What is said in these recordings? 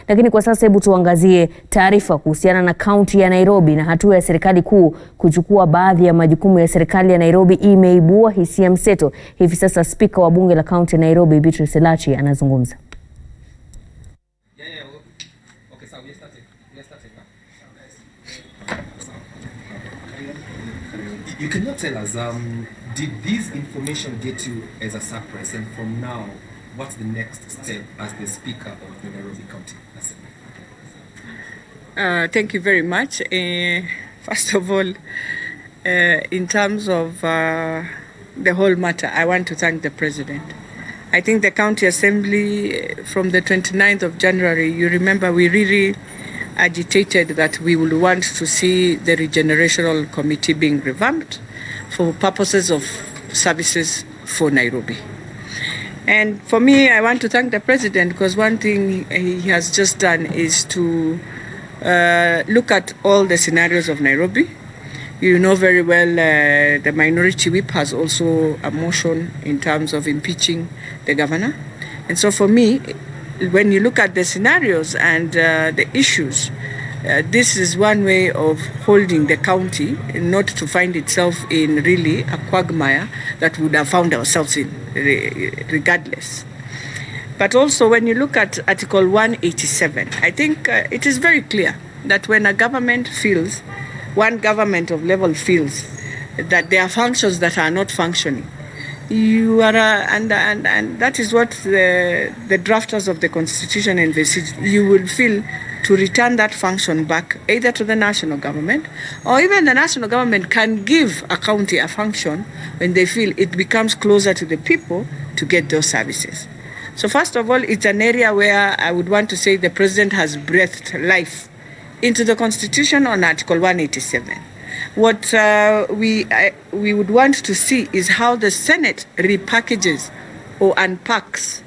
Lakini kwa sasa hebu tuangazie taarifa kuhusiana na kaunti ya Nairobi na hatua ya serikali kuu kuchukua baadhi ya majukumu ya serikali ya Nairobi imeibua hisia mseto. Hivi sasa Spika wa bunge la kaunti ya Nairobi Beatrice Elachi anazungumza. You cannot tell us, did this information get you as a surprise? And from now, what's the next step as the Speaker of the Nairobi County Assembly? Thank you very much. First of all, in terms of the whole matter, I want to thank the President. I think the County Assembly, from the 29th of January, you remember we really agitated that we would want to see the Regenerational Committee being revamped for purposes of services for Nairobi. And for me, I want to thank the President because one thing he has just done is to look at all the scenarios of Nairobi. You know very well the Minority Whip has also a motion in terms of impeaching the governor. And so for me, when you look at the scenarios and the issues, this is one way of holding the county not to find itself in really a quagmire that would have found ourselves in regardless. But also when you look at Article 187, I think it is very clear that when a government feels, one government of level feels that there are functions that are not functioning, you are, and that is what the drafters of the Constitution envisage. You will feel to return that function back either to the national government, or even the national government can give a county a function when they feel it becomes closer to the people to get those services. So first of all, it's an area where I would want to say the President has breathed life into the Constitution on Article 187. What we would want to see is how the Senate repackages or unpacks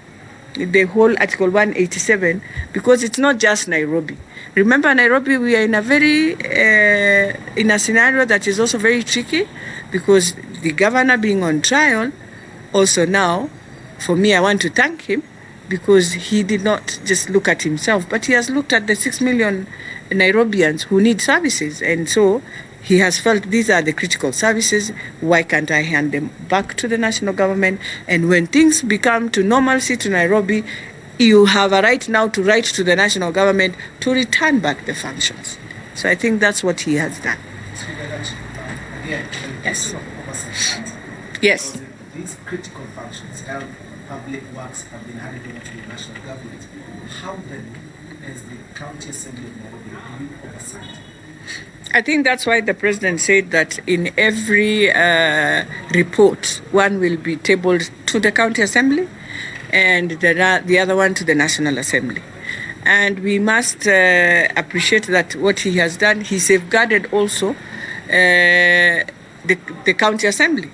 the whole Article 187, because it's not just Nairobi. Remember, Nairobi, we are in a very in a scenario that is also very tricky, because the governor being on trial. Also now, for me, I want to thank him, because he did not just look at himself, but he has looked at the 6 million Nairobians who need services. And so he has felt these are the critical services. Why can't I hand them back to the national government? And when things become to normalcy to Nairobi, you have a right now to write to the national government to return back the functions. So I think that's what he has done. Yes. Yes. These critical functions, health, public works, have been handed over to the national government. How then, as the County Assembly of Nairobi, do you oversight? I think that's why the President said that in every report, one will be tabled to the County Assembly and the other one to the National Assembly. And we must appreciate that what he has done, he safeguarded also the County Assembly.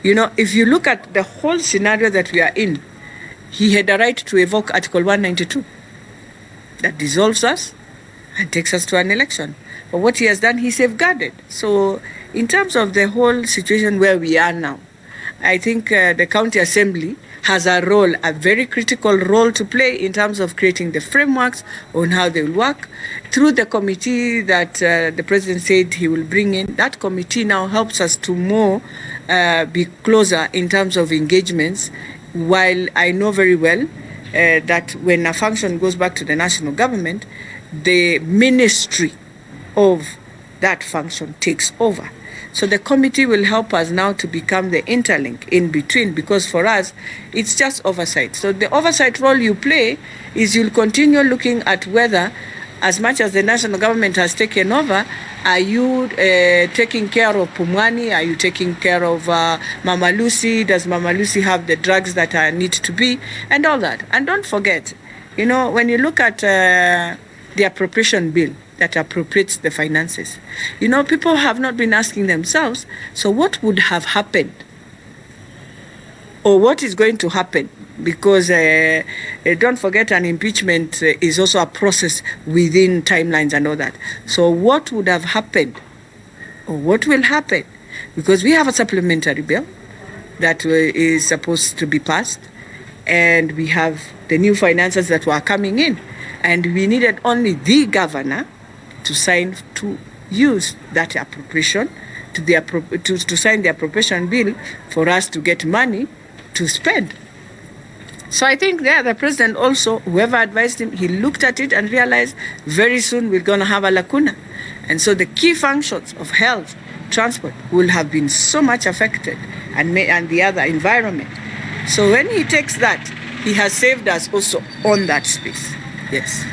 You know, if you look at the whole scenario that we are in, he had a right to evoke Article 192 that dissolves us and takes us to an election. But what he has done, he safeguarded. So in terms of the whole situation where we are now, I think the County Assembly has a role, a very critical role to play in terms of creating the frameworks on how they will work. Through the committee that the President said he will bring in, that committee now helps us to more be closer in terms of engagements, while I know very well that when a function goes back to the national government, the ministry of that function takes over. So the committee will help us now to become the interlink in between, because for us, it's just oversight. So the oversight role you play is you'll continue looking at whether, as much as the national government has taken over, are you taking care of Pumwani? Are you taking care of Mama Lucy? Does Mama Lucy have the drugs that need to be? And all that. And don't forget, you know, when you look at the appropriation bill that appropriates the finances, you know, people have not been asking themselves, so what would have happened? Or what is going to happen? Because don't forget, an impeachment is also a process within timelines and all that. So what would have happened, or what will happen? Because we have a supplementary bill that is supposed to be passed, and we have the new finances that were coming in. And we needed only the governor to sign to use that appropriation to sign the appropriation bill for us to get money to spend. So I think there the president also, whoever advised him, he looked at it and realized very soon we're going to have a lacuna. And so the key functions of health, transport will have been so much affected, and the other environment. So when he takes that, he has saved us also on that space. Yes.